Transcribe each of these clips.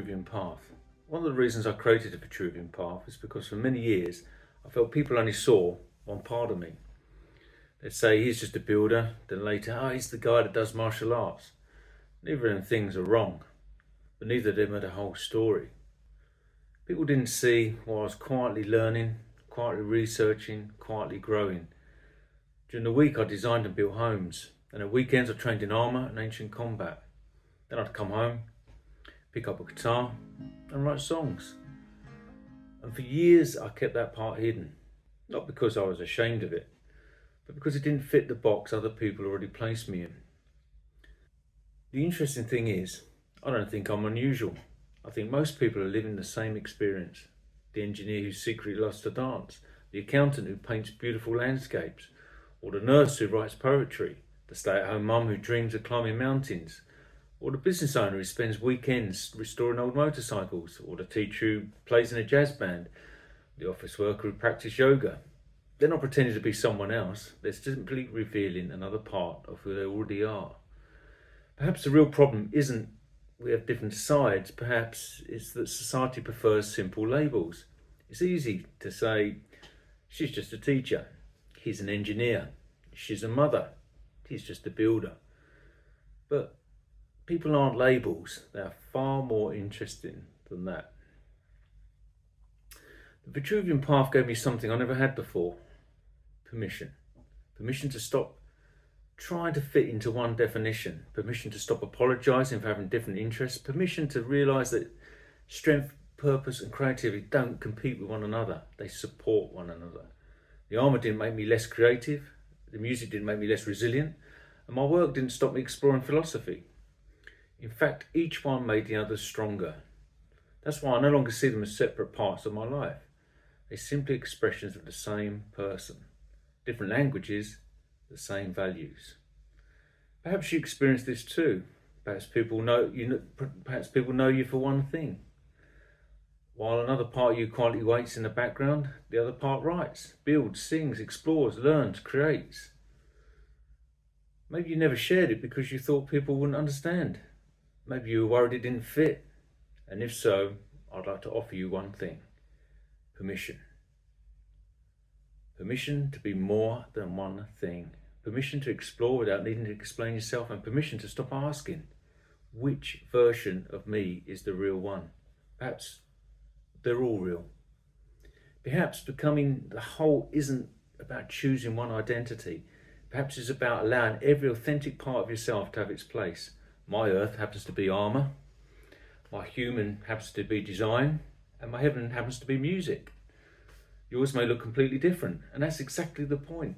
Vitruvian Path. One of the reasons I created the Vitruvian Path is because for many years I felt people only saw one part of me. They'd say he's just a builder, then later, he's the guy that does martial arts. Neither of them things are wrong, but neither of them are the whole story. People didn't see what I was quietly learning, quietly researching, quietly growing. During the week I designed and built homes, and at weekends I trained in armour and ancient combat. Then I'd come home, pick up a guitar and write songs. And for years I kept that part hidden, not because I was ashamed of it, but because it didn't fit the box other people already placed me in. The interesting thing is, I don't think I'm unusual. I think most people are living the same experience. The engineer who secretly loves to dance, the accountant who paints beautiful landscapes, or the nurse who writes poetry, the stay-at-home mum who dreams of climbing mountains, or the business owner who spends weekends restoring old motorcycles, or the teacher who plays in a jazz band, the office worker who practices yoga. They're not pretending to be someone else, they're simply revealing another part of who they already are. Perhaps the real problem isn't we have different sides, perhaps it's that society prefers simple labels. It's easy to say, she's just a teacher, he's an engineer, she's a mother, he's just a builder. But people aren't labels, they are far more interesting than that. The Vitruvian Path gave me something I never had before. Permission. Permission to stop trying to fit into one definition. Permission to stop apologising for having different interests. Permission to realise that strength, purpose and creativity don't compete with one another. They support one another. The armour didn't make me less creative. The music didn't make me less resilient. And my work didn't stop me exploring philosophy. In fact, each one made the others stronger. That's why I no longer see them as separate parts of my life. They're simply expressions of the same person. Different languages, the same values. Perhaps you experience this too. Perhaps people know you for one thing. While another part of you quietly waits in the background, the other part writes, builds, sings, explores, learns, creates. Maybe you never shared it because you thought people wouldn't understand. Maybe you were worried it didn't fit. And if so, I'd like to offer you one thing. Permission. Permission to be more than one thing. Permission to explore without needing to explain yourself, and permission to stop asking, which version of me is the real one? Perhaps they're all real. Perhaps becoming the whole isn't about choosing one identity. Perhaps it's about allowing every authentic part of yourself to have its place. My earth happens to be armour, my human happens to be design, and my heaven happens to be music. Yours may look completely different, and that's exactly the point.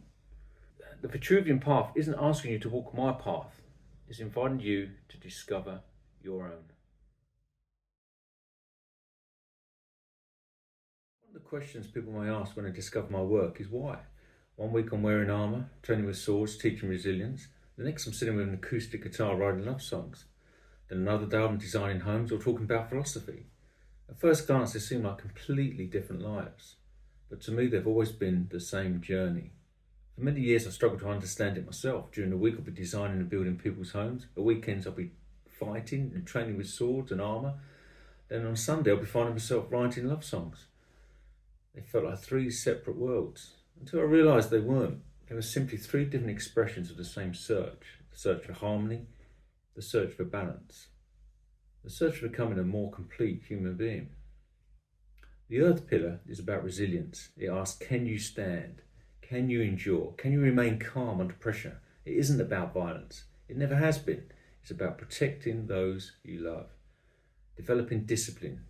The Vitruvian Path isn't asking you to walk my path, it's inviting you to discover your own. One of the questions people may ask when they discover my work is why? One week I'm wearing armour, training with swords, teaching resilience. The next I'm sitting with an acoustic guitar writing love songs. Then another day I'm designing homes or talking about philosophy. At first glance they seem like completely different lives, but to me they've always been the same journey. For many years I've struggled to understand it myself. During the week I'll be designing and building people's homes. At weekends I'll be fighting and training with swords and armour. Then on Sunday I'll be finding myself writing love songs. They felt like three separate worlds, until I realised they weren't. They were simply three different expressions of the same search. The search for harmony, the search for balance, the search for becoming a more complete human being. The earth pillar is about resilience. It asks, can you stand? Can you endure? Can you remain calm under pressure? It isn't about violence. It never has been. It's about protecting those you love, developing discipline,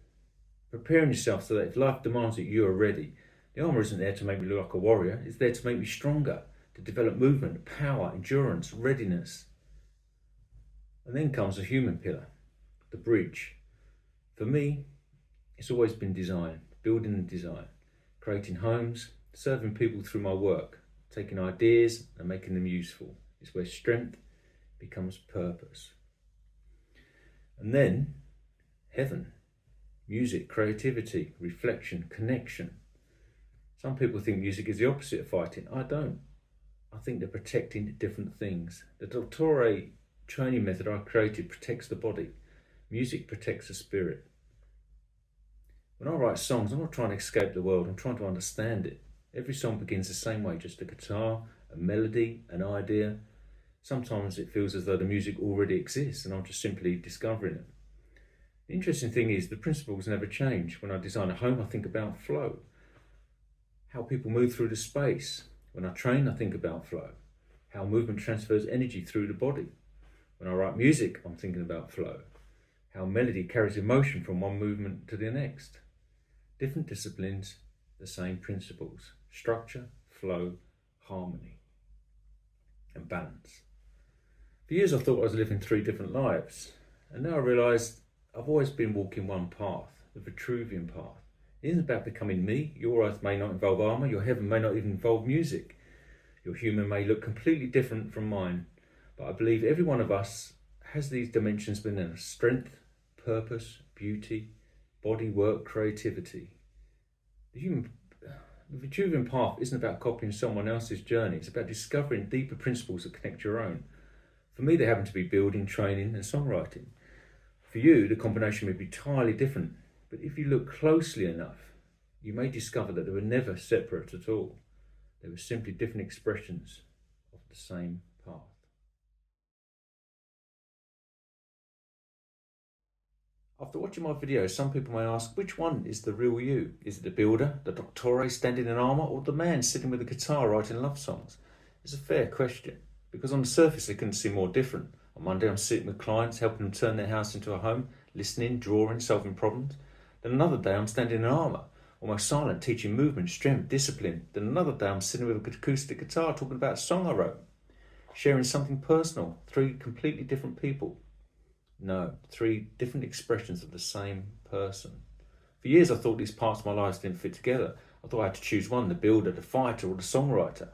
preparing yourself so that if life demands that you are ready. The armour isn't there to make me look like a warrior, it's there to make me stronger, to develop movement, power, endurance, readiness. And then comes the human pillar, the bridge. For me, it's always been design, building and design, creating homes, serving people through my work, taking ideas and making them useful. It's where strength becomes purpose. And then, heaven, music, creativity, reflection, connection. Some people think music is the opposite of fighting. I don't. I think they're protecting different things. The Dottore training method I created protects the body. Music protects the spirit. When I write songs, I'm not trying to escape the world, I'm trying to understand it. Every song begins the same way, just a guitar, a melody, an idea. Sometimes it feels as though the music already exists and I'm just simply discovering it. The interesting thing is the principles never change. When I design a home, I think about flow, how people move through the space. When I train, I think about flow, how movement transfers energy through the body. When I write music, I'm thinking about flow, how melody carries emotion from one movement to the next. Different disciplines, the same principles: structure, flow, harmony, and balance. For years I thought I was living 3 different lives, and now I realise I've always been walking one path, the Vitruvian Path. It isn't about becoming me. Your earth may not involve armour, your heaven may not even involve music. Your human may look completely different from mine, but I believe every one of us has these dimensions within us: strength, purpose, beauty, body, work, creativity. The Vitruvian Path isn't about copying someone else's journey, it's about discovering deeper principles that connect your own. For me, they happen to be building, training, and songwriting. For you, the combination may be entirely different, but if you look closely enough, you may discover that they were never separate at all. They were simply different expressions of the same path. After watching my videos, some people may ask, which one is the real you? Is it the builder, the doctore standing in armour, or the man sitting with a guitar writing love songs? It's a fair question, because on the surface they couldn't seem more different. On Monday I'm sitting with clients, helping them turn their house into a home, listening, drawing, solving problems. Then another day I'm standing in armour, almost silent, teaching movement, strength, discipline. Then another day I'm sitting with an acoustic guitar talking about a song I wrote, sharing something personal. 3 completely different people. No, 3 different expressions of the same person. For years I thought these parts of my lives didn't fit together. I thought I had to choose one, the builder, the fighter, or the songwriter.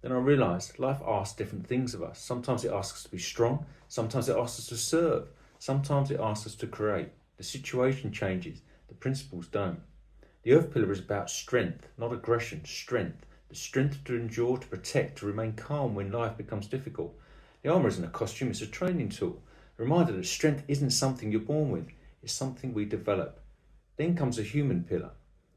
Then I realised life asks different things of us. Sometimes it asks us to be strong, sometimes it asks us to serve, sometimes it asks us to create. The situation changes, the principles don't. The earth pillar is about strength, not aggression, strength. The strength to endure, to protect, to remain calm when life becomes difficult. The armour isn't a costume, it's a training tool. A reminder that strength isn't something you're born with, it's something we develop. Then comes a human pillar.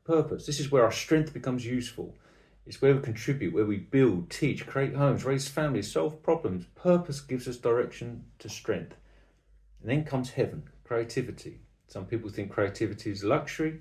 Purpose. This is where our strength becomes useful. It's where we contribute, where we build, teach, create homes, raise families, solve problems. Purpose gives us direction to strength. And then comes heaven, creativity. Some people think creativity is luxury.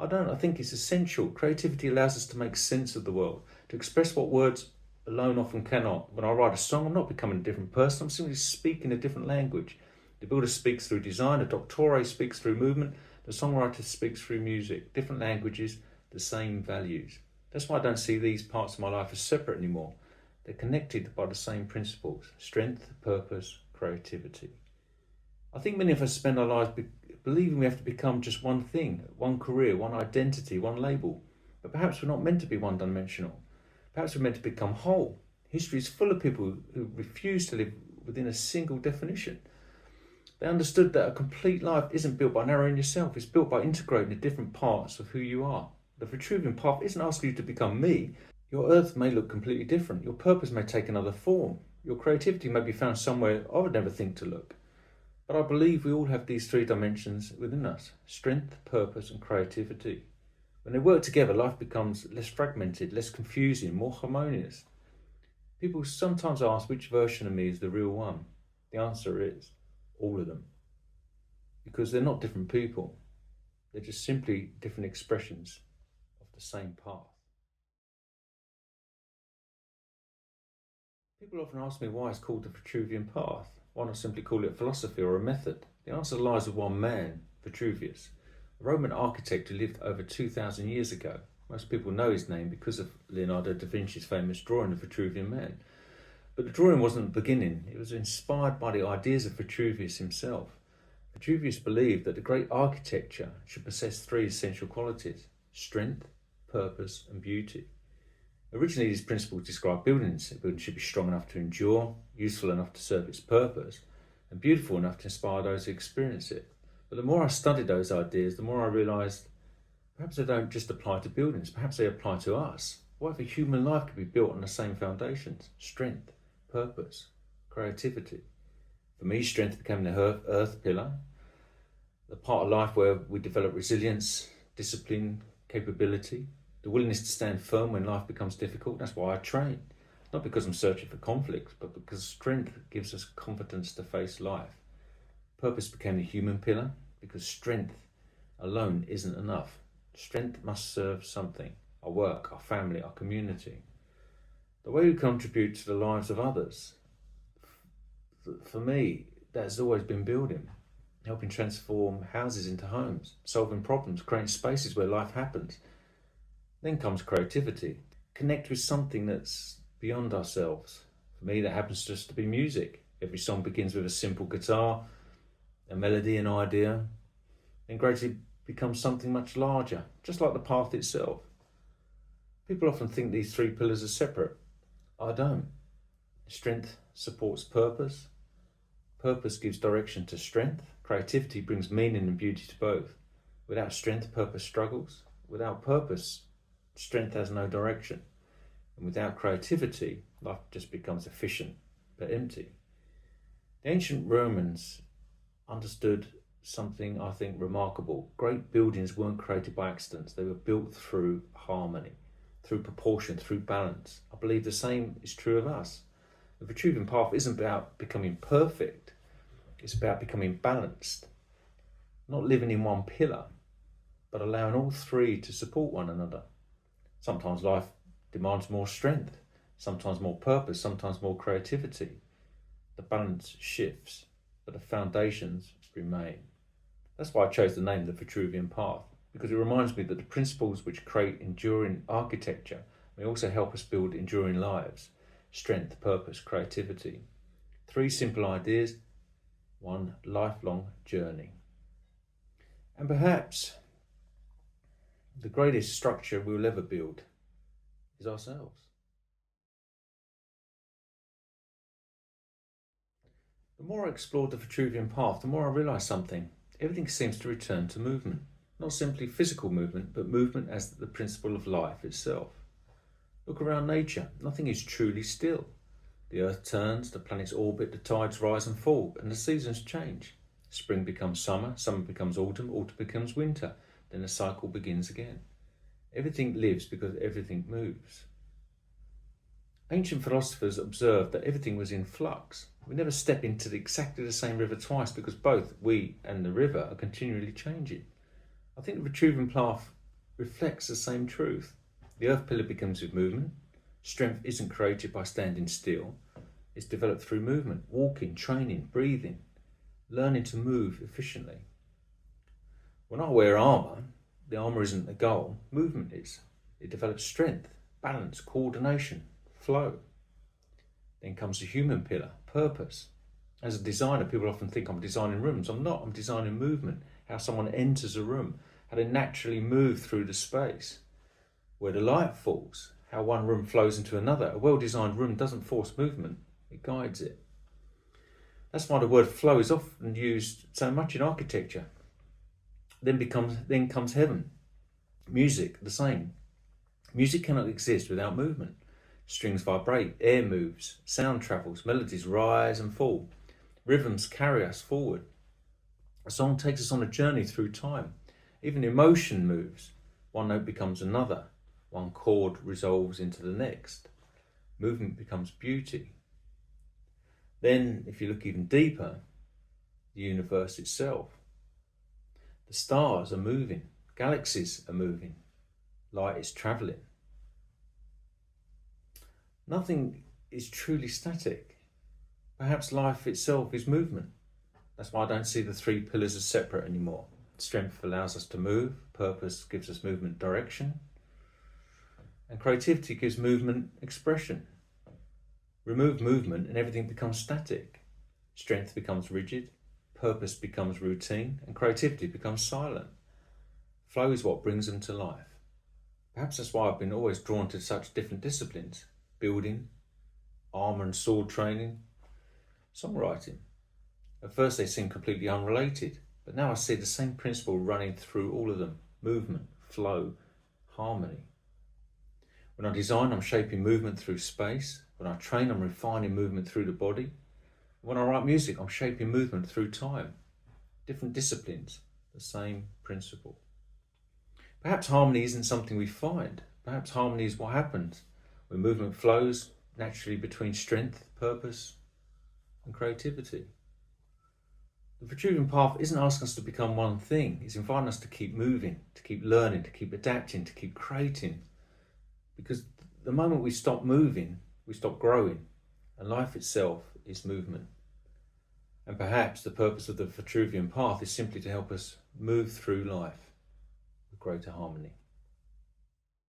I don't. I think it's essential. Creativity allows us to make sense of the world, to express what words alone often cannot. When I write a song, I'm not becoming a different person, I'm simply speaking a different language. The builder speaks through design, the doctore speaks through movement, the songwriter speaks through music. Different languages, the same values. That's why I don't see these parts of my life as separate anymore. They're connected by the same principles: strength, purpose, creativity. I think many of us spend our lives believing we have to become just one thing, one career, one identity, one label. But perhaps we're not meant to be one-dimensional. Perhaps we're meant to become whole. History is full of people who refuse to live within a single definition. They understood that a complete life isn't built by narrowing yourself, it's built by integrating the different parts of who you are. The Vitruvian Path isn't asking you to become me. Your earth may look completely different. Your purpose may take another form. Your creativity may be found somewhere I would never think to look. But I believe we all have these 3 dimensions within us: strength, purpose, and creativity. When they work together, life becomes less fragmented, less confusing, more harmonious. People sometimes ask which version of me is the real one. The answer is all of them. Because they're not different people. They're just simply different expressions of the same path. People often ask me why it's called the Vitruvian Path. Why not simply call it a philosophy or a method? The answer lies with one man, Vitruvius, a Roman architect who lived over 2,000 years ago. Most people know his name because of Leonardo da Vinci's famous drawing of Vitruvian Man. But the drawing wasn't the beginning. It was inspired by the ideas of Vitruvius himself. Vitruvius believed that the great architecture should possess 3 essential qualities: strength, purpose, and beauty. Originally, these principles described buildings. A building should be strong enough to endure, useful enough to serve its purpose, and beautiful enough to inspire those who experience it. But the more I studied those ideas, the more I realised perhaps they don't just apply to buildings, perhaps they apply to us. What if a human life could be built on the same foundations: strength, purpose, creativity? For me, strength became the earth pillar, the part of life where we develop resilience, discipline, capability, the willingness to stand firm when life becomes difficult. That's why I train. Not because I'm searching for conflicts, but because strength gives us confidence to face life. Purpose became the human pillar because strength alone isn't enough. Strength must serve something, our work, our family, our community. The way we contribute to the lives of others, for me, that's always been building, helping transform houses into homes, solving problems, creating spaces where life happens. Then comes creativity. Connect with something that's beyond ourselves. For me, that happens just to be music. Every song begins with a simple guitar, a melody, an idea, and gradually becomes something much larger, just like the path itself. People often think these three pillars are separate. I don't. Strength supports purpose. Purpose gives direction to strength. Creativity brings meaning and beauty to both. Without strength, purpose struggles. Without purpose, strength has no direction. And without creativity, life just becomes efficient but empty. The ancient Romans understood something I think remarkable. Great buildings weren't created by accidents. They were built through harmony, through proportion, through balance. I believe the same is true of us. The Vitruvian Path isn't about becoming perfect. It's about becoming balanced. Not living in one pillar, but allowing all three to support one another. Sometimes life demands more strength, sometimes more purpose, sometimes more creativity. The balance shifts, but the foundations remain. That's why I chose the name the Vitruvian Path, because it reminds me that the principles which create enduring architecture may also help us build enduring lives. Strength, purpose, creativity. Three simple ideas, one lifelong journey. And perhaps the greatest structure we'll ever build is ourselves. The more I explored the Vitruvian Path, the more I realised something. Everything seems to return to movement. Not simply physical movement, but movement as the principle of life itself. Look around nature. Nothing is truly still. The earth turns, the planets orbit, the tides rise and fall, and the seasons change. Spring becomes summer, summer becomes autumn, autumn becomes winter. Then the cycle begins again. Everything lives because everything moves. Ancient philosophers observed that everything was in flux. We never step into exactly the same river twice because both we and the river are continually changing. I think the Vitruvian Path reflects the same truth. The earth pillar begins with movement. Strength isn't created by standing still. It's developed through movement, walking, training, breathing, learning to move efficiently. When I wear armour, the armour isn't the goal, movement is. It develops strength, balance, coordination, flow. Then comes the human pillar, purpose. As a designer, people often think I'm designing rooms. I'm not, I'm designing movement, how someone enters a room, how they naturally move through the space, where the light falls, how one room flows into another. A well-designed room doesn't force movement, it guides it. That's why the word flow is often used so much in architecture. Then comes heaven. Music, the same. Music cannot exist without movement. Strings vibrate, air moves, sound travels, melodies rise and fall. Rhythms carry us forward. A song takes us on a journey through time. Even emotion moves. One note becomes another. One chord resolves into the next. Movement becomes beauty. Then, if you look even deeper, the universe itself. The stars are moving. Galaxies are moving. Light is travelling. Nothing is truly static. Perhaps life itself is movement. That's why I don't see the three pillars as separate anymore. Strength allows us to move, purpose gives us movement direction, and creativity gives movement expression. Remove movement and everything becomes static. Strength becomes rigid, purpose becomes routine, and creativity becomes silent. Flow is what brings them to life. Perhaps that's why I've been always drawn to such different disciplines. Building, armour and sword training, songwriting. At first they seemed completely unrelated, but now I see the same principle running through all of them. Movement, flow, harmony. When I design, I'm shaping movement through space. When I train, I'm refining movement through the body. When I write music, I'm shaping movement through time. Different disciplines, the same principle. Perhaps harmony isn't something we find. Perhaps harmony is what happens when movement flows naturally between strength, purpose, and creativity. The Vitruvian Path isn't asking us to become one thing. It's inviting us to keep moving, to keep learning, to keep adapting, to keep creating. Because the moment we stop moving, we stop growing. And life itself is movement. And perhaps the purpose of the Vitruvian Path is simply to help us move through life with greater harmony.